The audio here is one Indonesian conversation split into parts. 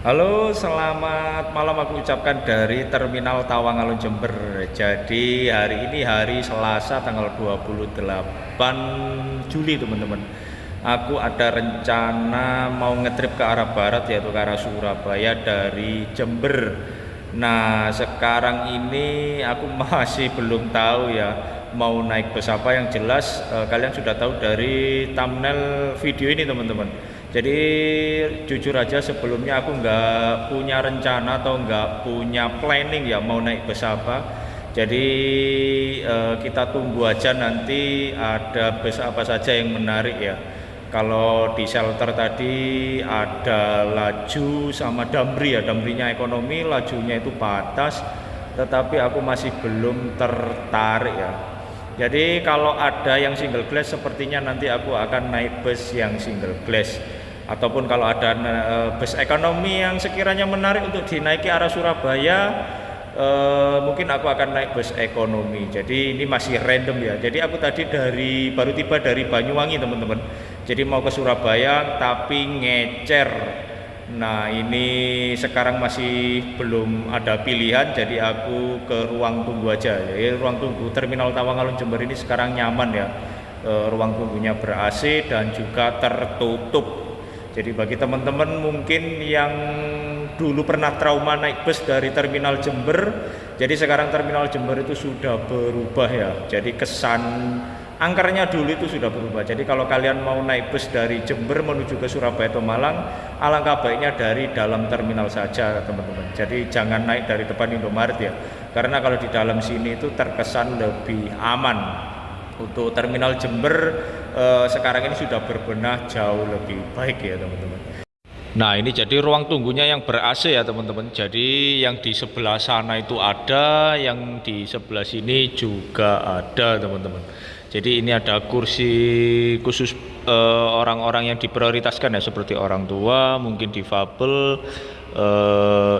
Halo, selamat malam aku ucapkan dari Terminal Tawang Jember. Jadi hari ini hari Selasa tanggal 28 Juli teman-teman. Aku ada rencana mau ngetrip ke arah barat yaitu ke arah Surabaya dari Jember. Nah, sekarang ini aku masih belum tahu ya mau naik bus apa. Yang jelas kalian sudah tahu dari thumbnail video ini teman-teman. Jadi jujur aja sebelumnya aku nggak punya rencana atau nggak punya planning ya mau naik bus apa. Jadi kita tunggu aja nanti ada bus apa saja yang menarik ya. Kalau di shelter tadi ada Laju sama Damri ya, Damrinya ekonomi, Lajunya itu patas, tetapi aku masih belum tertarik ya. Jadi kalau ada yang single glass sepertinya nanti aku akan naik bus yang single glass. Ataupun kalau ada bus ekonomi yang sekiranya menarik untuk dinaiki arah Surabaya, mungkin aku akan naik bus ekonomi. Jadi ini masih random ya. Jadi aku tadi baru tiba dari Banyuwangi teman-teman. Jadi mau ke Surabaya tapi ngecer. Nah ini sekarang masih belum ada pilihan. Jadi aku ke ruang tunggu aja. Jadi ruang tunggu Terminal Tawang Alun Jember ini sekarang nyaman ya. Ruang tunggunya ber-AC dan juga tertutup. Jadi bagi teman-teman mungkin yang dulu pernah trauma naik bus dari Terminal Jember, jadi sekarang Terminal Jember itu sudah berubah ya. Jadi kesan angkernya dulu itu sudah berubah. Jadi kalau kalian mau naik bus dari Jember menuju ke Surabaya atau Malang, alangkah baiknya dari dalam terminal saja teman-teman. Jadi jangan naik dari depan Indomaret ya. Karena kalau di dalam sini itu terkesan lebih aman. Untuk Terminal Jember sekarang ini sudah berbenah jauh lebih baik ya teman-teman. Nah ini jadi ruang tunggunya yang ber-AC ya teman-teman. Jadi yang di sebelah sana itu ada, yang di sebelah sini juga ada teman-teman. Jadi ini ada kursi khusus orang-orang yang diprioritaskan ya, seperti orang tua, mungkin difabel,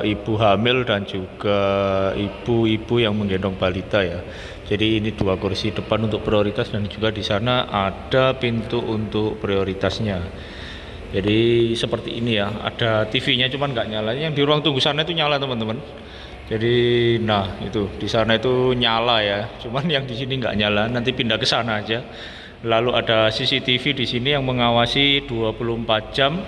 ibu hamil dan juga ibu-ibu yang menggendong balita ya. Jadi ini dua kursi depan untuk prioritas dan juga di sana ada pintu untuk prioritasnya. Jadi seperti ini ya, ada TV-nya cuman nggak nyala. Yang di ruang tunggu sana itu nyala teman-teman. Jadi nah itu di sana itu nyala ya, cuman yang di sini nggak nyala. Nanti pindah ke sana aja. Lalu ada CCTV di sini yang mengawasi 24 jam.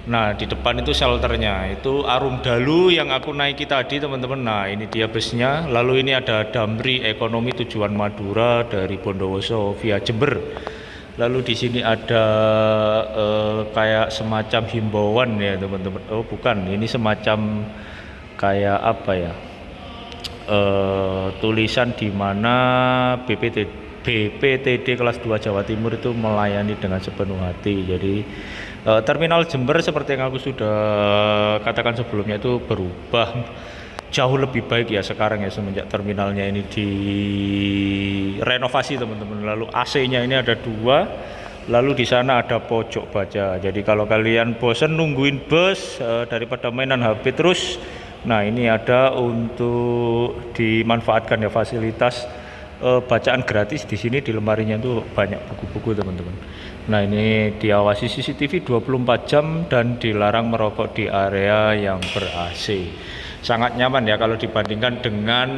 Nah di depan itu shelternya, itu Arum Dalu yang aku naiki tadi teman-teman. Nah ini dia busnya. Lalu ini ada Damri ekonomi tujuan Madura dari Bondowoso via Jember. Lalu di sini ada kayak semacam himbauan ya teman-teman. Oh bukan, ini semacam kayak apa ya? Tulisan di mana BPTD kelas 2 Jawa Timur itu melayani dengan sepenuh hati. Jadi Terminal Jember seperti yang aku sudah katakan sebelumnya itu berubah jauh lebih baik ya sekarang ya, semenjak terminalnya ini direnovasi teman-teman. Lalu AC-nya ini ada dua, lalu di sana ada pojok baca. Jadi kalau kalian bosen nungguin bus daripada mainan HP terus, nah ini ada untuk dimanfaatkan ya fasilitas bacaan gratis. Di sini di lemarinya itu banyak buku-buku teman-teman. Nah ini diawasi CCTV 24 jam dan dilarang merokok di area yang ber-AC. Sangat nyaman ya kalau dibandingkan dengan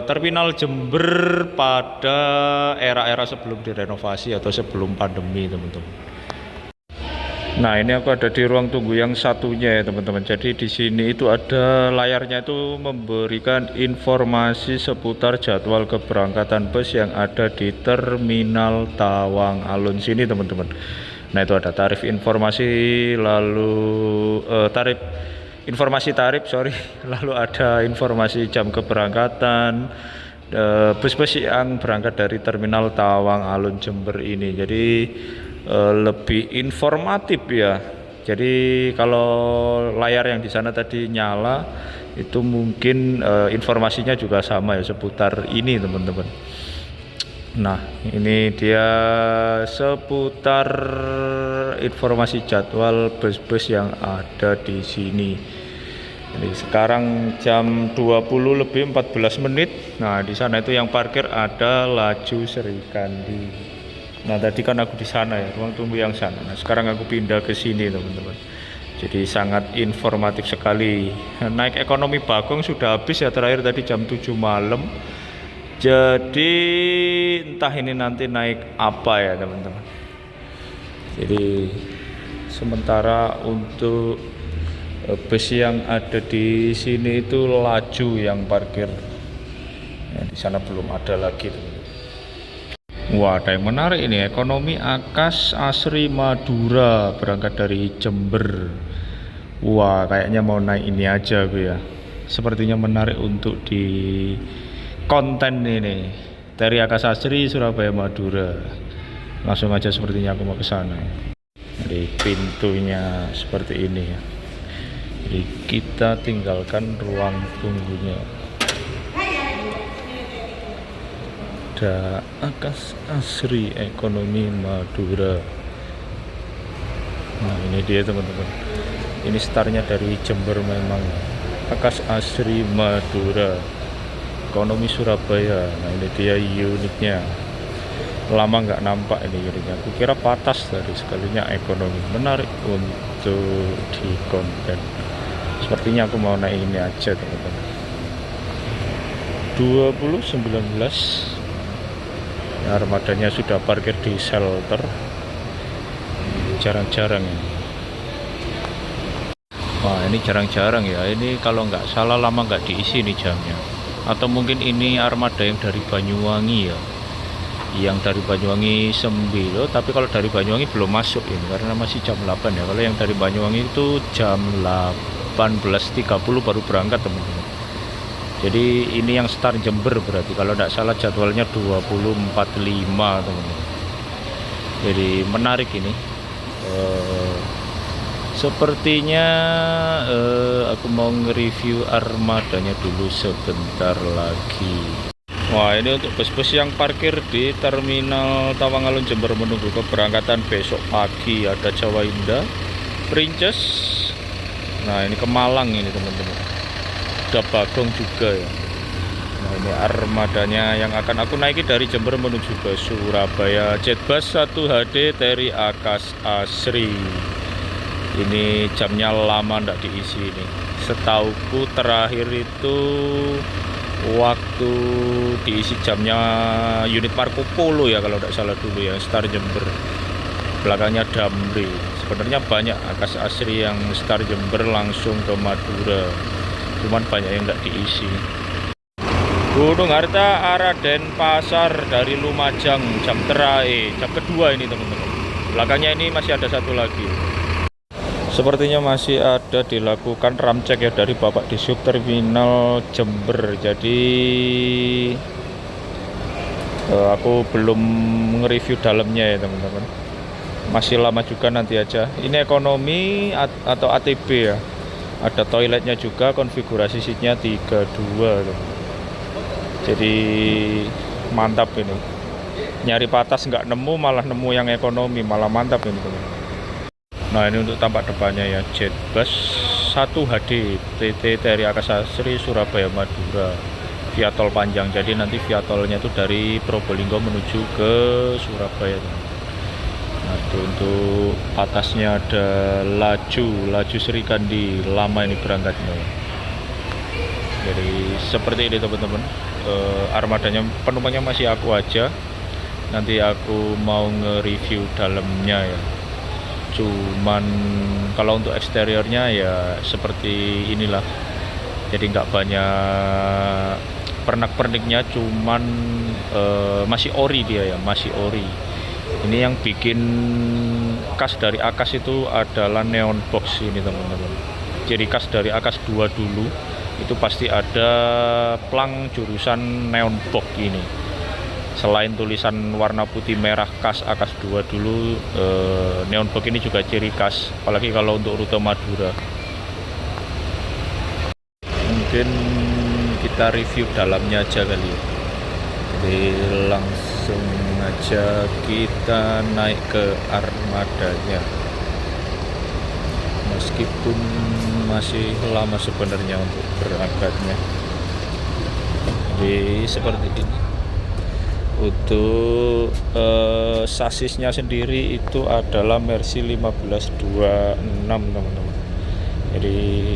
Terminal Jember pada era-era sebelum direnovasi atau sebelum pandemi teman-teman. Nah ini aku ada di ruang tunggu yang satunya ya teman-teman. Jadi di sini itu ada layarnya itu memberikan informasi seputar jadwal keberangkatan bus yang ada di Terminal Tawang Alun sini teman-teman. Nah itu ada tarif informasi, lalu tarif sorry, lalu ada informasi jam keberangkatan bus-bus yang berangkat dari Terminal Tawang Alun Jember ini. Jadi lebih informatif ya. Jadi kalau layar yang di sana tadi nyala itu mungkin informasinya juga sama ya seputar ini teman-teman. Nah ini dia seputar informasi jadwal bus-bus yang ada di sini. Jadi sekarang jam 20 lebih 14 menit. Nah di sana itu yang parkir ada Laju Serikandi. Nah tadi kan aku di sana ya, ruang tunggu yang sana. Nah sekarang aku pindah ke sini teman-teman. Jadi sangat informatif sekali. Naik ekonomi Bagong sudah habis ya, terakhir tadi jam 7 malam. Jadi entah ini nanti naik apa ya teman-teman. Jadi sementara untuk bus yang ada di sini itu Laju yang parkir. Ya, di sana belum ada lagi. Wah, ada yang menarik ini, ekonomi Akas Asri Madura berangkat dari Jember. Wah, kayaknya mau naik ini aja gue ya. Sepertinya menarik untuk di konten ini. Dari Akas Asri Surabaya Madura. Langsung aja sepertinya aku mau ke sana. Jadi pintunya seperti ini ya. Jadi kita tinggalkan ruang tunggunya. Ada Akas Asri Ekonomi Madura. Nah ini dia teman-teman, ini startnya dari Jember memang. Akas Asri Madura Ekonomi Surabaya. Nah ini dia unitnya, lama nggak nampak ini unitnya. Aku kira patas tadi, sekalinya ekonomi. Menarik untuk di konten. Sepertinya aku mau naik ini aja teman-teman. 2019 armadanya sudah parkir di shelter. Jarang-jarang ya. Wah ini jarang-jarang ya. Ini kalau nggak salah lama nggak diisi nih jamnya. Atau mungkin ini armada yang dari Banyuwangi ya. Yang dari Banyuwangi 9. Tapi kalau dari Banyuwangi belum masuk ini karena masih jam 8 ya. Kalau yang dari Banyuwangi itu jam 18.30 baru berangkat teman-teman. Jadi ini yang start Jember berarti kalau tidak salah jadwalnya 20.45 teman-teman. Jadi menarik ini. Sepertinya aku mau nge-review armadanya dulu sebentar lagi. Wah ini untuk bus-bus yang parkir di Terminal Tawang-Alun Jember menunggu keberangkatan besok pagi. Ada Jawa Indah, Princess. Nah ini ke Malang ini teman-teman. Ada Bagong juga ya. Nah ini armadanya yang akan aku naiki dari Jember menuju ke Surabaya. Jetbus 1 HD dari Akas Asri. Ini jamnya lama ndak diisi ini. Setauku terakhir itu waktu diisi jamnya unit Marco Polo ya kalau tidak salah dulu ya, start Jember. Belakangnya Damri. Sebenarnya banyak Akas Asri yang start Jember langsung ke Madura. Cuman banyak yang nggak diisi. Gunung Harta arah Denpasar dari Lumajang jam terakhir, jam kedua ini teman-teman. Belakangnya ini masih ada satu lagi. Sepertinya masih ada dilakukan ram cek ya dari Bapak Disub Terminal Jember. Jadi aku belum nge-review dalamnya ya teman-teman. Masih lama juga, nanti aja. Ini ekonomi atau ATB ya. Ada toiletnya juga, konfigurasi seatnya 32 tuh. Jadi mantap ini. Nyari patas nggak nemu, malah nemu yang ekonomi, malah mantap ini teman. Nah ini untuk tampak depannya ya, Jetbus 1 HD TT dari Akas Asri Surabaya Madura via tol panjang. Jadi nanti via tolnya itu dari Probolinggo menuju ke Surabaya teman. Nah itu untuk atasnya ada Laju Serikandi, lama ini berangkatnya. Jadi seperti ini teman-teman. Armadanya penumpangnya masih aku aja. Nanti aku mau nge-review dalamnya ya. Cuman kalau untuk eksteriornya ya seperti inilah. Jadi nggak banyak pernak-perniknya, cuman masih ori dia ya, masih ori. Ini yang bikin khas dari Akas itu adalah neon box ini teman-teman. Jadi khas dari Akas 2 dulu itu pasti ada plang jurusan neon box ini. Selain tulisan warna putih merah khas Akas 2 dulu, neon box ini juga ciri khas, apalagi kalau untuk rute Madura. Mungkin kita review dalamnya aja kali ya. Jadi langsung aja kita naik ke armadanya. Meskipun masih lama sebenarnya untuk berangkatnya. Jadi seperti ini. Untuk sasisnya sendiri itu adalah Mercy 1526 teman-teman. Jadi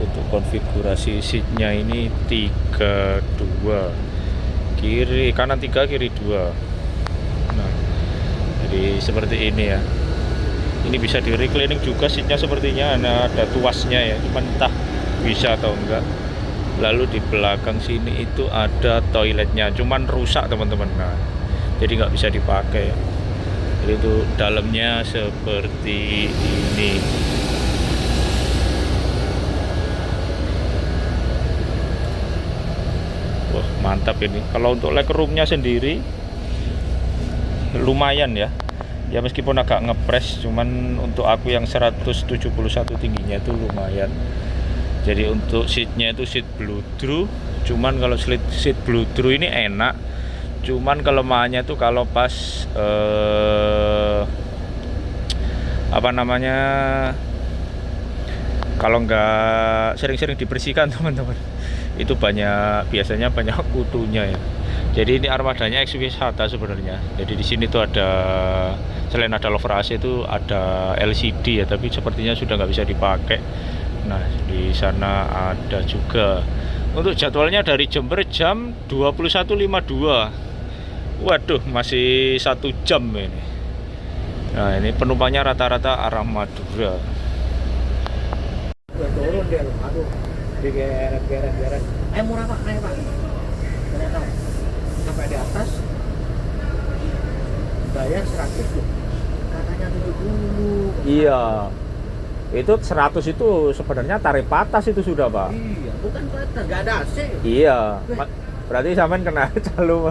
untuk konfigurasi seatnya ini 32, kiri kanan 3 kiri 2. Nah, jadi seperti ini ya. Ini bisa di reclining juga seatnya, sepertinya ada tuasnya ya, cuman entah bisa atau enggak. Lalu di belakang sini itu ada toiletnya, cuman rusak teman-teman. Nah, jadi nggak bisa dipakai. Jadi itu dalamnya seperti ini. Wah, mantap ini. Kalau untuk legroomnya sendiri lumayan ya. Ya meskipun agak ngepres, cuman untuk aku yang 171 tingginya itu lumayan. Jadi untuk seatnya itu seat bludru, cuman kalau seat bludru ini enak, cuman kelemahannya tuh kalau pas apa namanya, kalau nggak sering-sering dibersihkan teman-teman, itu biasanya banyak kutunya ya. Jadi ini armadanya XW1 sebenarnya. Jadi di sini tuh ada, selain ada lover AC itu ada LCD ya, tapi sepertinya sudah nggak bisa dipakai. Nah, di sana ada juga. Untuk jadwalnya dari Jember jam 21.52. Waduh, masih 1 jam ini. Nah, ini penumpangnya rata-rata arah Madura. Turun dia, aduh, digeret. Murah pak, naik pak. Ternyata sampai di atas bayar 100 tuh, katanya 70. Iya, itu 100 itu sebenarnya tarif atas itu sudah pak. Iya, bukan atas, nggak ada AC. Iya, berarti sampean kena calo.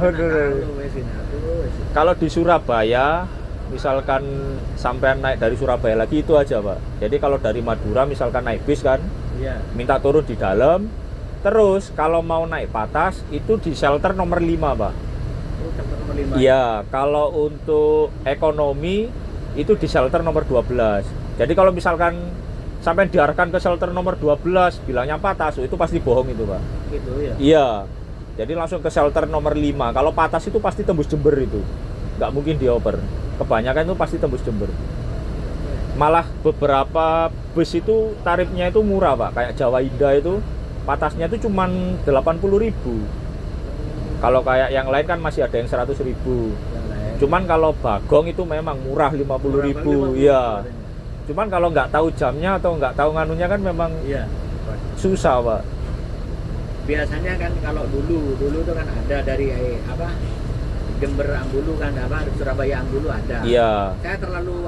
Kalau di Surabaya, misalkan sampean naik dari Surabaya lagi itu aja pak. Jadi kalau dari Madura misalkan naik bis kan, Iya. minta turun di dalam. Terus kalau mau naik patas itu di shelter nomor 5 pak. Oh, chapter nomor 5. Iya, kalau untuk ekonomi itu di shelter nomor 12. Jadi kalau misalkan sampai diarahkan ke shelter nomor 12 bilangnya patas, itu pasti bohong itu pak. Gitu ya. Iya, jadi langsung ke shelter nomor 5. Kalau patas itu pasti tembus Jember itu, nggak mungkin dioper. Kebanyakan itu pasti tembus Jember. Malah beberapa bus itu tarifnya itu murah pak, kayak Jawa Indah itu patasnya itu cuman 80.000. Kalau kayak yang lain kan masih ada yang 100.000. Cuman kalau Bagong itu memang murah 50.000. Iya. Cuman kalau nggak tahu jamnya atau nggak tahu nganunya kan memang Iya. susah pak. Biasanya kan kalau dulu tuh kan ada dari apa, Jember Ambulu kan, apa Surabaya Ambulu ada. Iya. Saya terlalu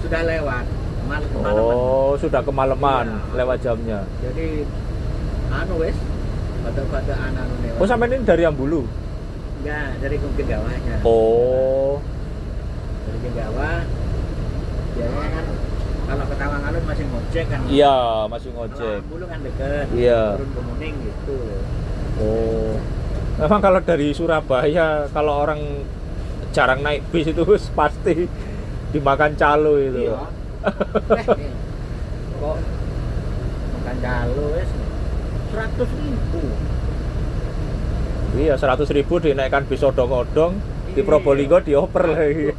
sudah lewat kemalaman. Oh, sudah kemalaman Iya. lewat jamnya. Jadi wes pada anak lewat. Oh, sampai ini dari Ambulu? Enggak, dari Jenggawanya. Oh. Dari Jenggawa. Biasanya kan kalau ke Tawangalun masih ngojek kan. Iya, masih Kalau ngojek. Ambulu kan deket. Iya. Turun Kemuning gitu. Oh. Memang kalau dari Surabaya, kalau orang jarang naik bis itu pasti dimakan calo itu. Iya. Nih, kok makan calo wes 100.000. Iya, 100.000 dinaikkan bis odong-odong, di Iya. Probolinggo dioper lagi.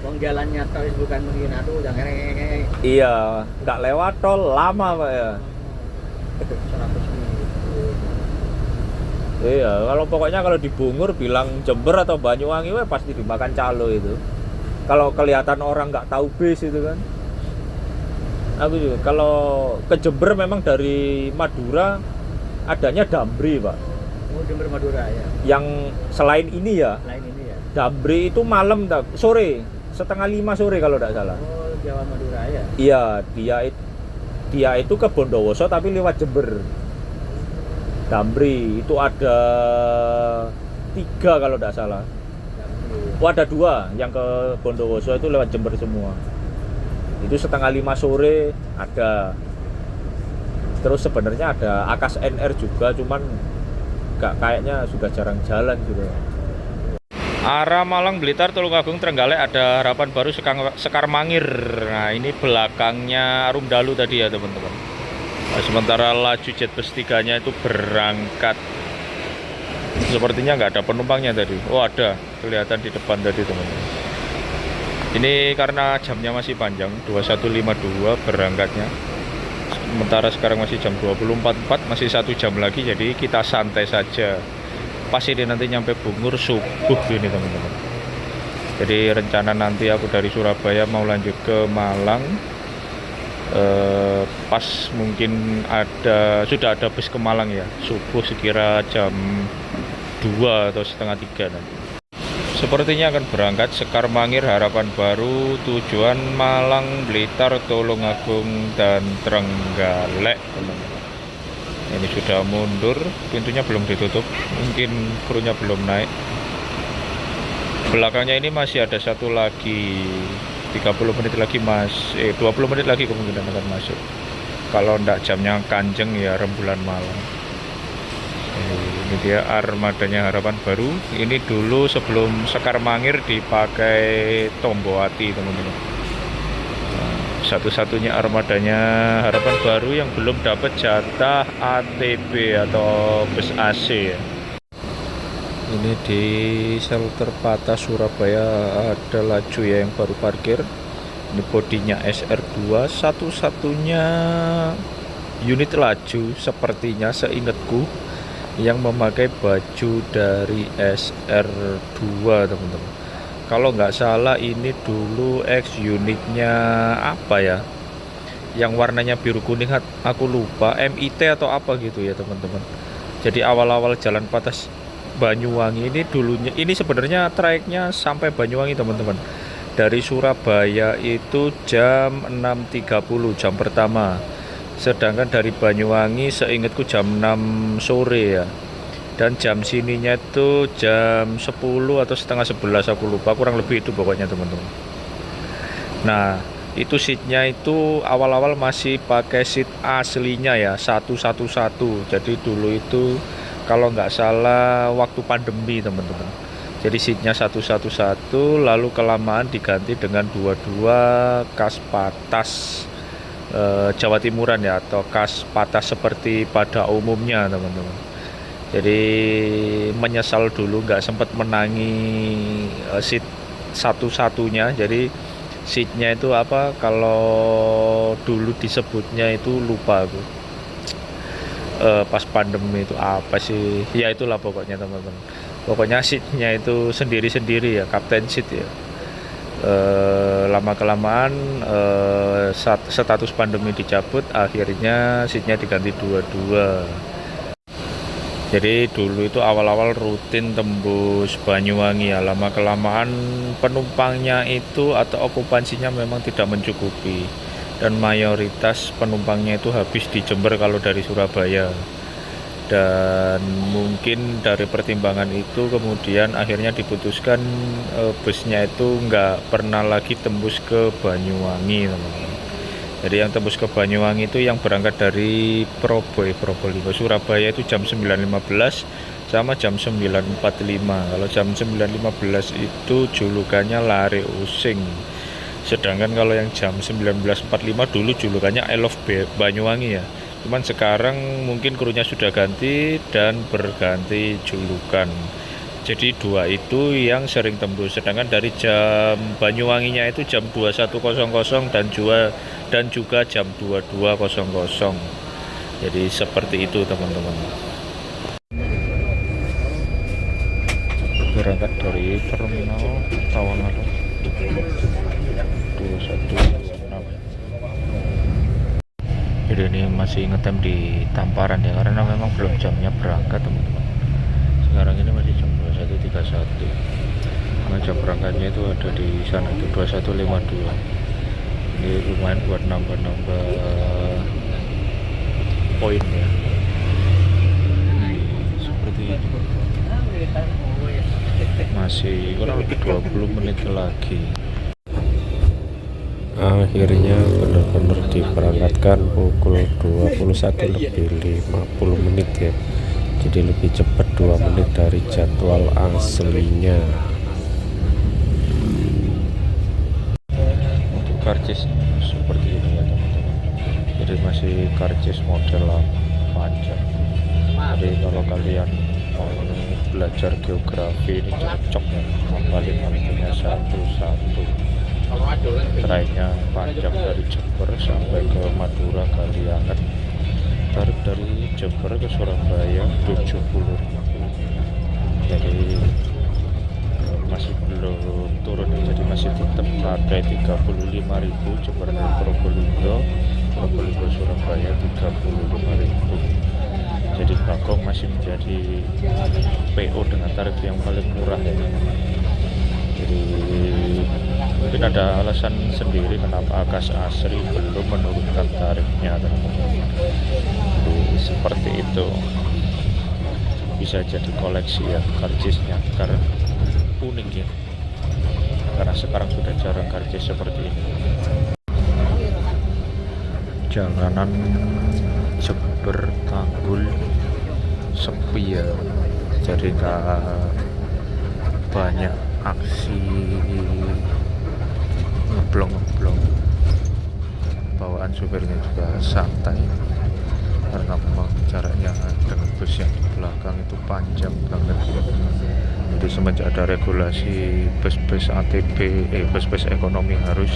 Wong jalannya tol bukan mungkin aduh jangan Iya, nggak lewat tol lama pak ya. 100.000. Iya, kalau pokoknya kalau di Bungur bilang Jember atau Banyuwangi, weh pasti dimakan calo itu. Kalau kelihatan orang nggak tahu bis itu kan. Aku juga, kalau ke Jember memang dari Madura adanya Damri pak. Oh, Jember Madura ya. Yang selain ini ya, Lain ini ya. Damri itu malam sore, 4:30 sore kalau tidak salah. Oh, Jawa Madura ya. Iya, dia itu ke Bondowoso tapi lewat Jember. Damri itu ada 3 kalau tidak salah. Oh, ada 2 yang ke Bondowoso itu lewat Jember semua. Itu 4:30 sore ada. Terus sebenarnya ada Akas NR juga, cuman kayaknya sudah jarang jalan juga. Arah Malang, Blitar, Tulungagung, Trenggalek ada harapan baru Sekar Mangir. Nah, ini belakangnya Arum Dalu tadi ya teman-teman. Nah, sementara laju jet bus 3-nya itu berangkat. Sepertinya nggak ada penumpangnya tadi. Oh, ada, kelihatan di depan tadi teman-teman. Ini karena jamnya masih panjang, 21.52 berangkatnya. Sementara sekarang masih jam 24.04, masih 1 jam lagi, jadi kita santai saja. Pas ini nanti nyampe Bungur subuh ini teman-teman. Jadi rencana nanti aku dari Surabaya mau lanjut ke Malang. Pas mungkin sudah ada bus ke Malang ya, subuh sekira jam 2 atau setengah 3 nanti. Sepertinya akan berangkat Sekar Mangir Harapan Baru, tujuan Malang, Blitar, Tulungagung, dan Trenggalek. Ini sudah mundur, pintunya belum ditutup, mungkin krunya belum naik. Belakangnya ini masih ada satu lagi, 30 menit lagi 20 menit lagi kemungkinan akan masuk. Kalau ndak jamnya Kanjeng ya rembulan Malang. Ini dia armadanya Harapan Baru. Ini dulu sebelum Sekar Mangir dipakai Tomboati teman-teman. Satu-satunya armadanya Harapan Baru yang belum dapat jatah ATB atau bus AC ya. Ini di shelter Patah Surabaya ada laju ya yang baru parkir. Ini bodinya SR2, satu-satunya unit laju sepertinya seingatku yang memakai baju dari SR2 teman-teman. Kalau nggak salah ini dulu X unitnya apa ya, yang warnanya biru kuning, aku lupa, MIT atau apa gitu ya teman-teman. Jadi awal-awal jalan Patah Banyuwangi ini dulunya, ini sebenarnya trayeknya sampai Banyuwangi teman-teman. Dari Surabaya itu jam 6.30 jam pertama. Sedangkan dari Banyuwangi seingatku jam 6 sore ya. Dan jam sininya itu jam 10 atau setengah 11 aku lupa, kurang lebih itu pokoknya teman-teman. Nah, itu seatnya itu awal-awal masih pakai seat aslinya ya, 111. Jadi dulu itu kalau nggak salah waktu pandemi teman-teman. Jadi seatnya 111, lalu kelamaan diganti dengan 22 kas patas Jawa Timuran ya, atau kas patas seperti pada umumnya teman-teman. Jadi menyesal dulu nggak sempat menangi seat satu-satunya. Jadi seatnya itu apa, kalau dulu disebutnya itu lupa aku. Pas pandemi itu apa sih ya, itulah pokoknya teman-teman. Pokoknya seatnya itu sendiri-sendiri ya, kapten seat ya. Lama kelamaan status pandemi dicabut, akhirnya seatnya diganti 22. Jadi dulu itu awal-awal rutin tembus Banyuwangi ya, lama kelamaan penumpangnya itu atau okupansinya memang tidak mencukupi, dan mayoritas penumpangnya itu habis di Jember kalau dari Surabaya. Dan mungkin dari pertimbangan itu kemudian akhirnya diputuskan busnya itu nggak pernah lagi tembus ke Banyuwangi teman-teman. Jadi yang tembus ke Banyuwangi itu yang berangkat dari Probolinggo Surabaya itu jam 9.15 sama jam 9.45. Kalau jam 9.15 itu julukannya Lare Using. Sedangkan kalau yang jam 19.45 dulu julukannya I Love Banyuwangi ya. Cuman sekarang mungkin krunya sudah ganti dan berganti julukan. Jadi dua itu yang sering tembus. Sedangkan dari jam Banyuwanginya itu jam 21.00 dan juga jam 22.00. Jadi seperti itu teman-teman. Berangkat dari terminal Tawangalun 2126. Jadi ini masih ngetem di Tamparan ya, karena memang belum jamnya berangkat teman-teman. Sekarang ini masih jam 21.31. Karena jam berangkatnya itu ada di sana itu 21.52. Ini lumayan buat nambah-nambah poin ya. Seperti ini. Masih kurang lebih 20 menit lagi. Akhirnya benar-benar diberangkatkan pukul 21.50 menit ya. Jadi lebih cepat 2 menit dari jadwal aslinya. Untuk karcis seperti ini ya teman-teman. Jadi masih karcis model panjang. Jadi kalau kalian mau belajar geografi ini cocok ya, ngapalin artinya satu-satu. Trainnya panjang dari Jember sampai ke Madura Kalianget. Tarif dari Jember ke Surabaya 70.000. Jadi masih belum turun, jadi masih tetap harga 35.000 Jember dari Probolinggo, Probolinggo Surabaya 35.000. Jadi Bagong masih menjadi PO dengan tarif yang paling murah ya. Jadi mungkin ada alasan sendiri kenapa Akas Asri belum menurunkan tarifnya, teman-teman. Jadi seperti itu, bisa jadi koleksi ya karcisnya karena unik ya, karena sekarang sudah jarang karcis seperti ini. Jalanan Jember Tanggul sepi ya, jadi nggak banyak aksi ngeblong-ngeblong. Bawaan supirnya juga santai karena memang jaraknya dengan bus yang di belakang itu panjang banget. Jadi semenjak ada regulasi bus-bus ATB, bus-bus ekonomi harus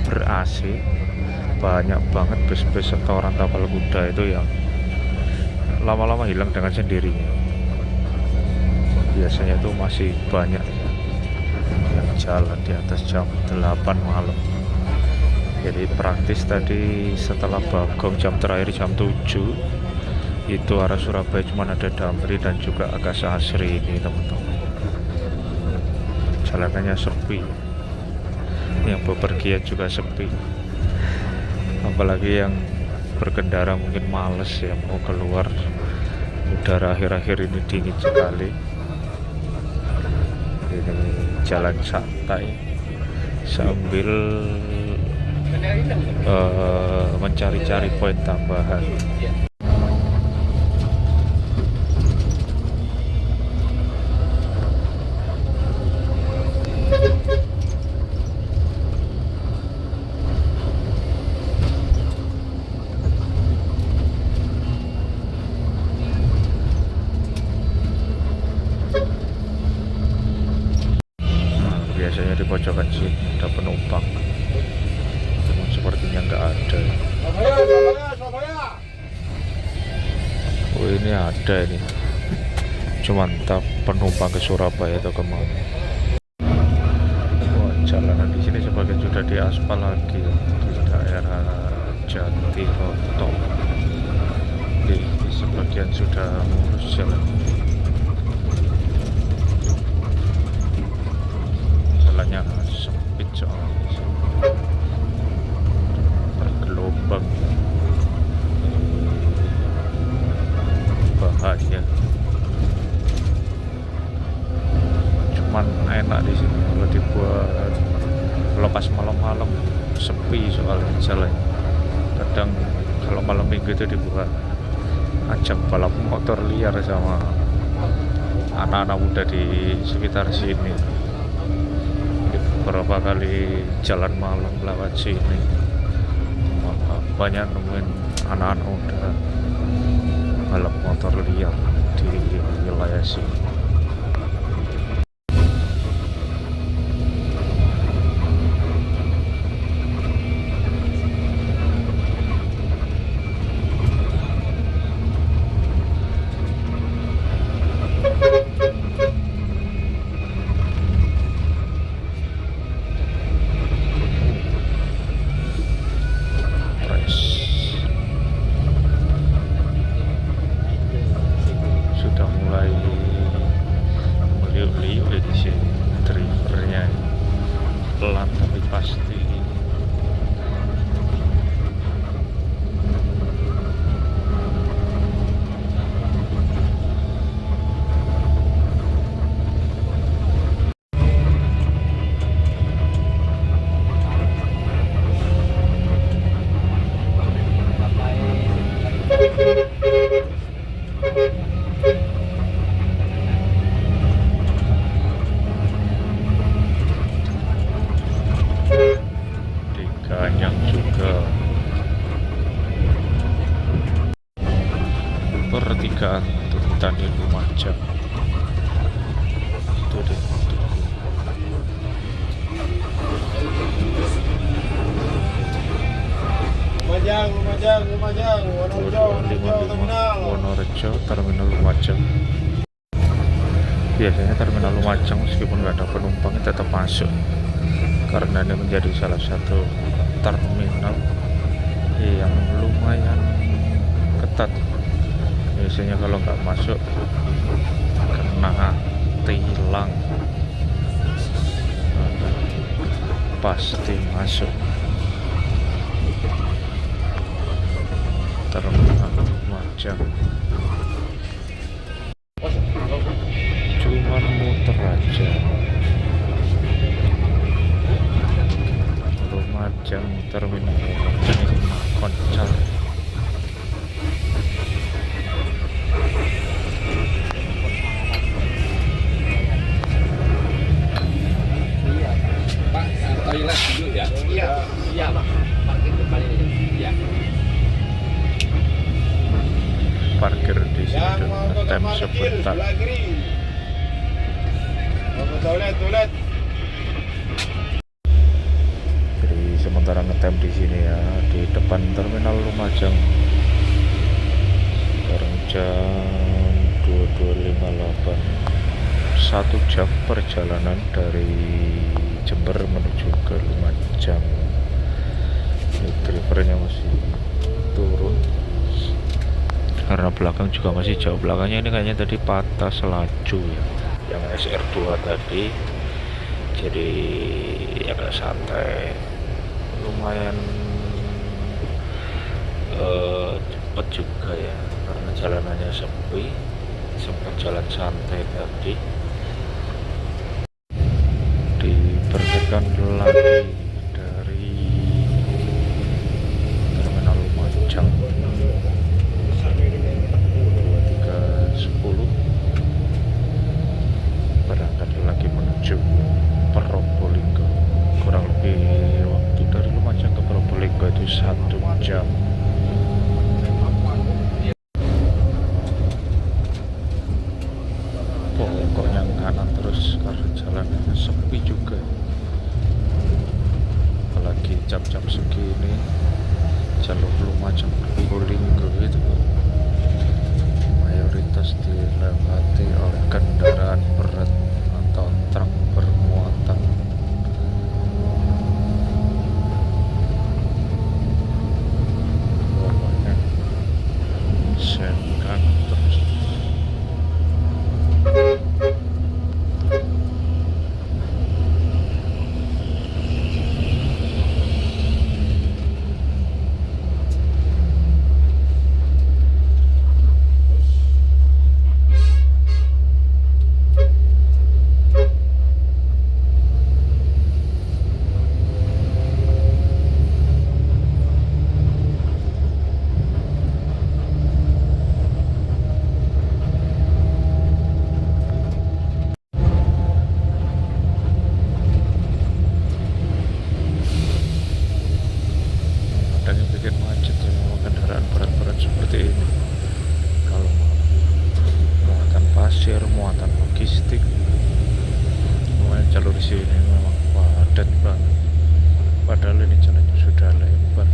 ber-AC, banyak banget bus-bus setoran tapal kuda itu yang lama-lama hilang dengan sendirinya. Biasanya itu masih banyak yang jalan di atas jam 8 malam. Jadi praktis tadi setelah Bagong jam terakhir jam 7 itu arah Surabaya cuma ada Damri dan juga Akas Asri ini, teman-teman. Jalanannya sepi, yang bepergian juga sepi, apalagi yang berkendara mungkin males ya mau keluar, udara akhir-akhir ini dingin sekali. Ini jalan santai sambil mencari-cari poin tambahan. Biasanya di pojokan sini ada penumpang, namun sepertinya nggak ada. Oh ini ada ini, cuman entah penumpang ke Surabaya atau kemana. Wah, jalanan di sini sebagian sudah diaspal lagi di daerah Jatiroto. Di sebagian sudah mulus jalan. Jalannya sempit soalnya, bergelombang, bahaya. Cuman enak di sini kalau dibuat, kalau pas malam-malam sepi soalnya jalan. Kadang kalau malam minggu itu dibuat ajang balap motor liar sama anak-anak muda di sekitar sini. Beberapa kali jalan malam lewat sini, banyak nemuin anak-anak muda balap motor liar di wilayah sini. Sudah mulai meliuk-liuk di sini, drivernya pelan tapi pasti. Diganyang juga pertigaan Tuntan di Lumajang itu deh. Wonorejo, Terminal Lumajang. Biasanya Terminal Lumajang meskipun nggak ada penumpang tetap masuk karena ini menjadi salah satu terminal yang lumayan ketat. Biasanya kalau nggak masuk kena tilang, pasti masuk. Terminal Lumajang cuman muter aja. Lumajang, Terminal Lumajang itu mah koncar. Pak, toilet dulu ya? Iya. Iya, Pak. Parkir depan ini. Iya. Parkir di sini dan ngetem sebentar. Toilet. Jadi sementara ngetem di sini ya, di depan Terminal Lumajang. Sekarang jam 22.58. 1 jam perjalanan dari Jember menuju ke Lumajang. Ini drivernya masih turun karena belakang juga masih jauh. Belakangnya ini kayaknya tadi patah selaju ya, yang SR2 tadi. Jadi agak santai, lumayan cepet juga ya karena jalanannya sepi. Sempat jalan santai tadi, diperhatikan lagi dari Terminal Lumajang 23.10 berangkat lagi menuju Probolinggo. Kurang lebih waktu dari Lumajang ke Probolinggo itu 1 jam. Pokoknya kanan terus karena jalannya sepi juga, apalagi jam-jam segini jalur Lumajang Probolinggo itu mayoritas dilewati oleh kendaraan berat atau truk bermuatan. Pokoknya senkan terus. Dan yang bikin macet ya memang kendaraan berat-berat seperti ini. Kalau muatan pasir, muatan logistik, jalur sini memang padat banget. Padahal ini jalannya sudah lebar.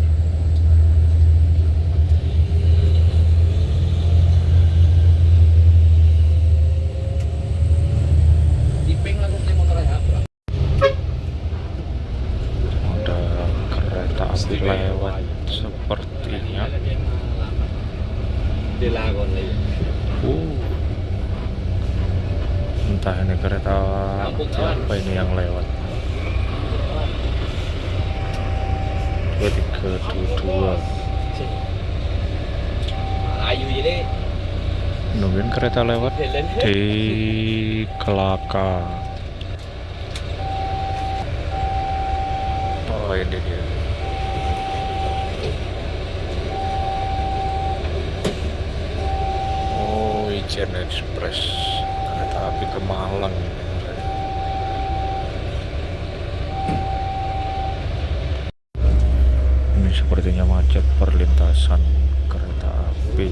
Ada kereta api lewat sepertinya. Entah ini kereta apa ini yang lewat. 2322. Ayu jadi Nungguin kereta lewat di Kelaka. Oh ini dia. Oh Ijen Express, kereta api ke Malang. Ini sepertinya macet perlintasan kereta api.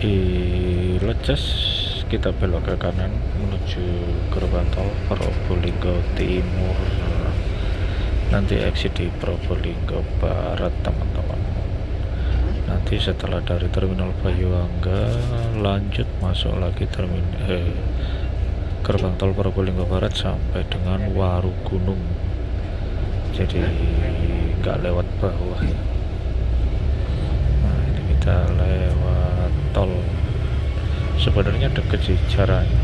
Leces kita belok ke kanan menuju gerbang tol Probolinggo Timur, nanti exit di Probolinggo Barat teman-teman. Nanti setelah dari terminal Banyuwangi lanjut masuk lagi gerbang tol Probolinggo Barat sampai dengan Warugunung, jadi nggak lewat bawah ya. Nah ini kita lewat tol, sebenarnya deket sih jaraknya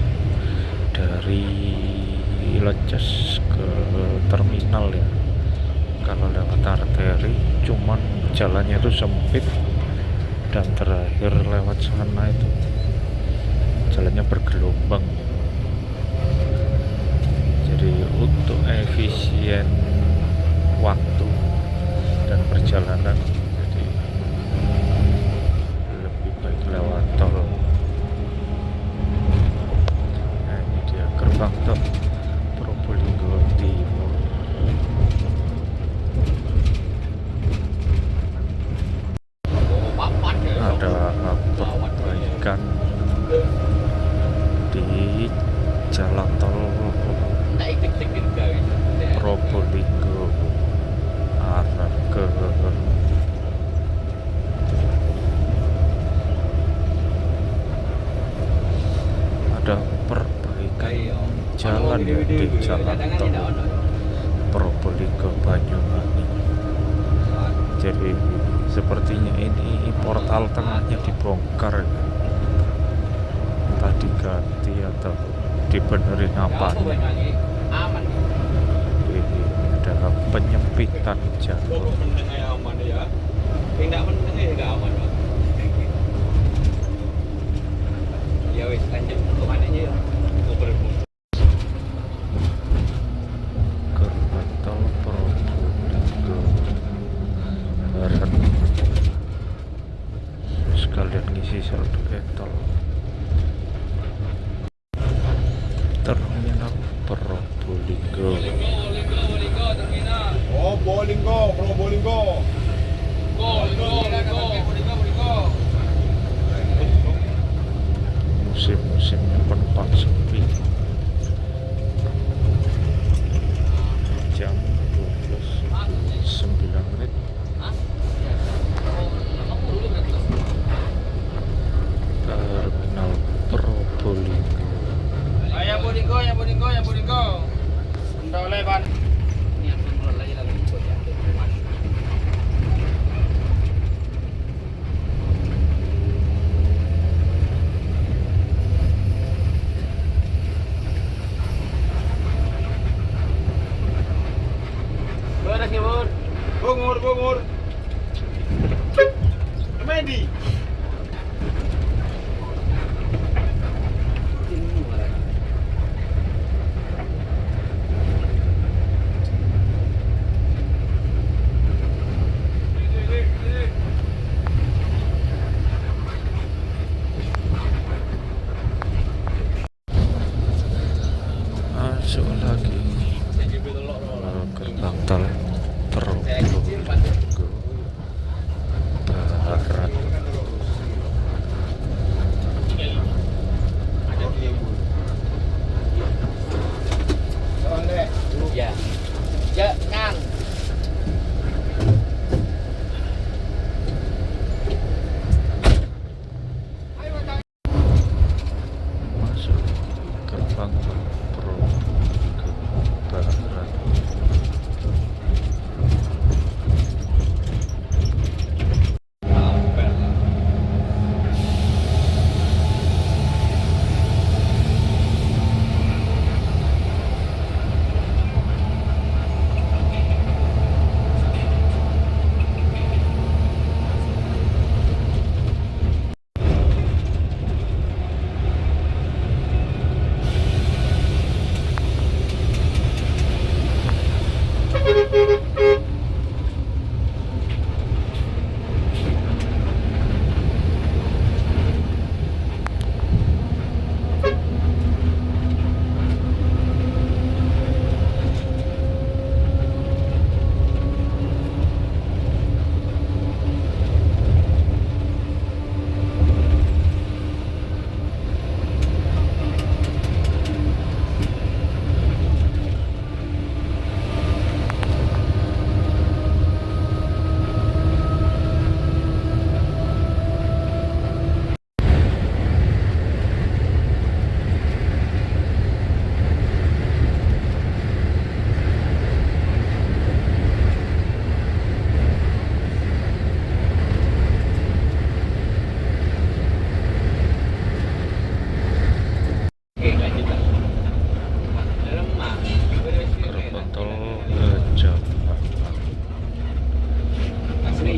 dari Leces ke terminal ya. Kalau lewat arteri cuman jalannya itu sempit, dan terakhir lewat sana itu jalannya bergelombang. Jadi untuk efisien waktu dan perjalanan, jadi lebih baik lewat tol. Nah ini dia gerbang tol Probolinggo Timur. Ada perbaikan di jalan tol Probolinggo arah ke ada perbaikan jalan ya di jalan tol Probolinggo Banyuwangi. Jadi sepertinya ini portal tengahnya dibongkar ya. Entah diganti atau dibenerin apa nih. Ini ada penyempitan jalur. Ya wis lanjut ke mananya ya. Gerbang tol Probolinggo Barat, sekalian ngisi saldo tol. Terminal Probolinggo. Oh, Probolinggo. Musim-musimnya penumpang sepi. Jam 12:09. Terminal Probolinggo. Ya Bolingo. Udah lebar. Ini akan mulai lagi ikut ya. Beres ya, Bur. Bungur. Medi. Masuk lagi gerbang tol Probolinggo Barat.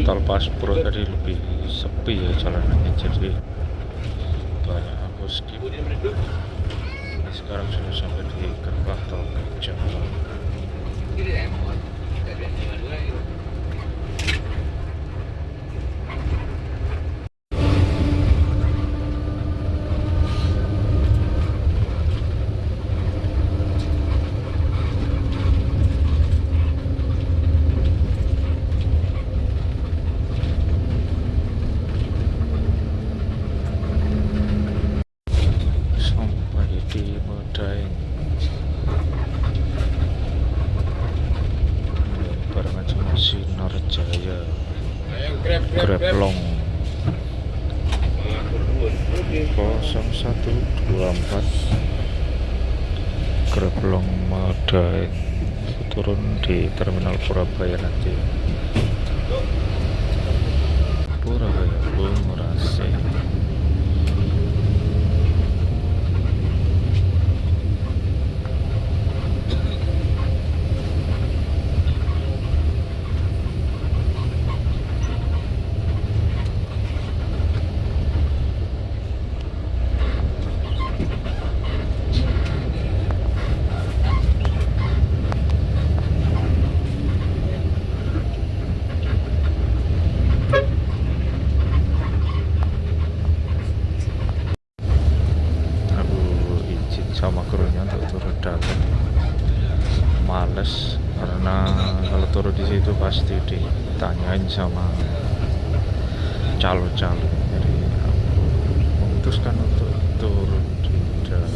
tol Paspro tadi lebih sepi ya jalanannya, jadi banyak aku skip. Ini sekarang sudah sampai di gerbang tol Jakarta. Sampai di Medaeng. Barengan sama Sinar Jaya, Greblong 0124 Greblong Medaeng. Turun di Terminal Purabaya nanti. Purabaya Bungurasi. Sama krunya untuk turun dalam, males karena kalau turun di situ pasti ditanyain sama calon-calon, jadi aku memutuskan untuk turun di dalam.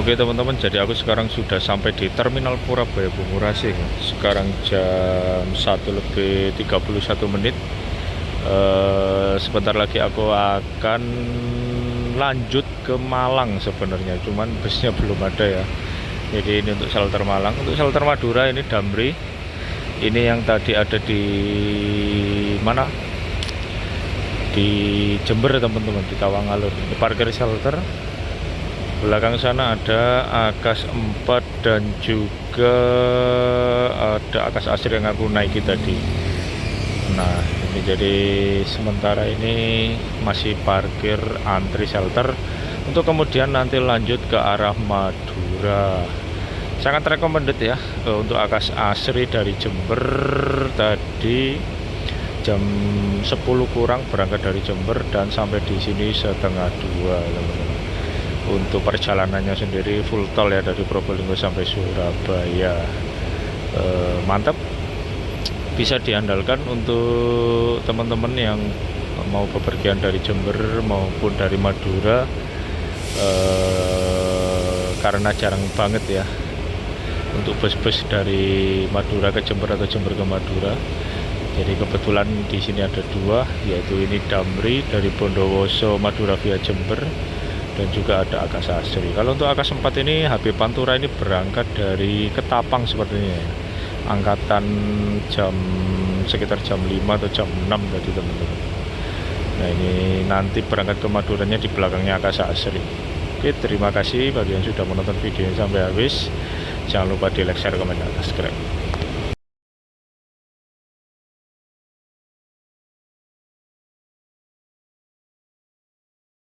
Oke teman-teman, jadi aku sekarang sudah sampai di Terminal Purabaya Bungurasi. Sekarang jam 1:31. Sebentar lagi aku akan lanjut ke Malang sebenarnya, cuman busnya belum ada ya. Jadi ini untuk shelter Malang. Untuk shelter Madura ini Damri. Ini yang tadi ada di mana? Di Jember teman-teman, di Tawangalur. Ini parkir shelter. Belakang sana ada Akas 4 dan juga ada Akas Asri yang aku naiki tadi. Nah ini jadi sementara ini masih parkir antri shelter untuk kemudian nanti lanjut ke arah Madura. Sangat recommended ya untuk Akas Asri dari Jember tadi jam 10 kurang berangkat dari Jember dan sampai di sini 1:30 teman-teman. Untuk perjalanannya sendiri full tol ya dari Probolinggo sampai Surabaya. Mantap, bisa diandalkan untuk teman-teman yang mau bepergian dari Jember maupun dari Madura, karena jarang banget ya untuk bus-bus dari Madura ke Jember atau Jember ke Madura. Jadi kebetulan di sini ada dua, yaitu ini Damri dari Bondowoso Madura via Jember, dan juga ada Akas Asri. Kalau untuk Akas 4 ini HB Pantura ini berangkat dari Ketapang sepertinya ya. Angkatan sekitar jam 5 atau jam 6 tadi teman-teman. Nah ini nanti berangkat ke Maduranya di belakangnya Akas Asri. Oke, terima kasih bagi yang sudah menonton videonya sampai habis. Jangan lupa di like, share, komen, dan subscribe.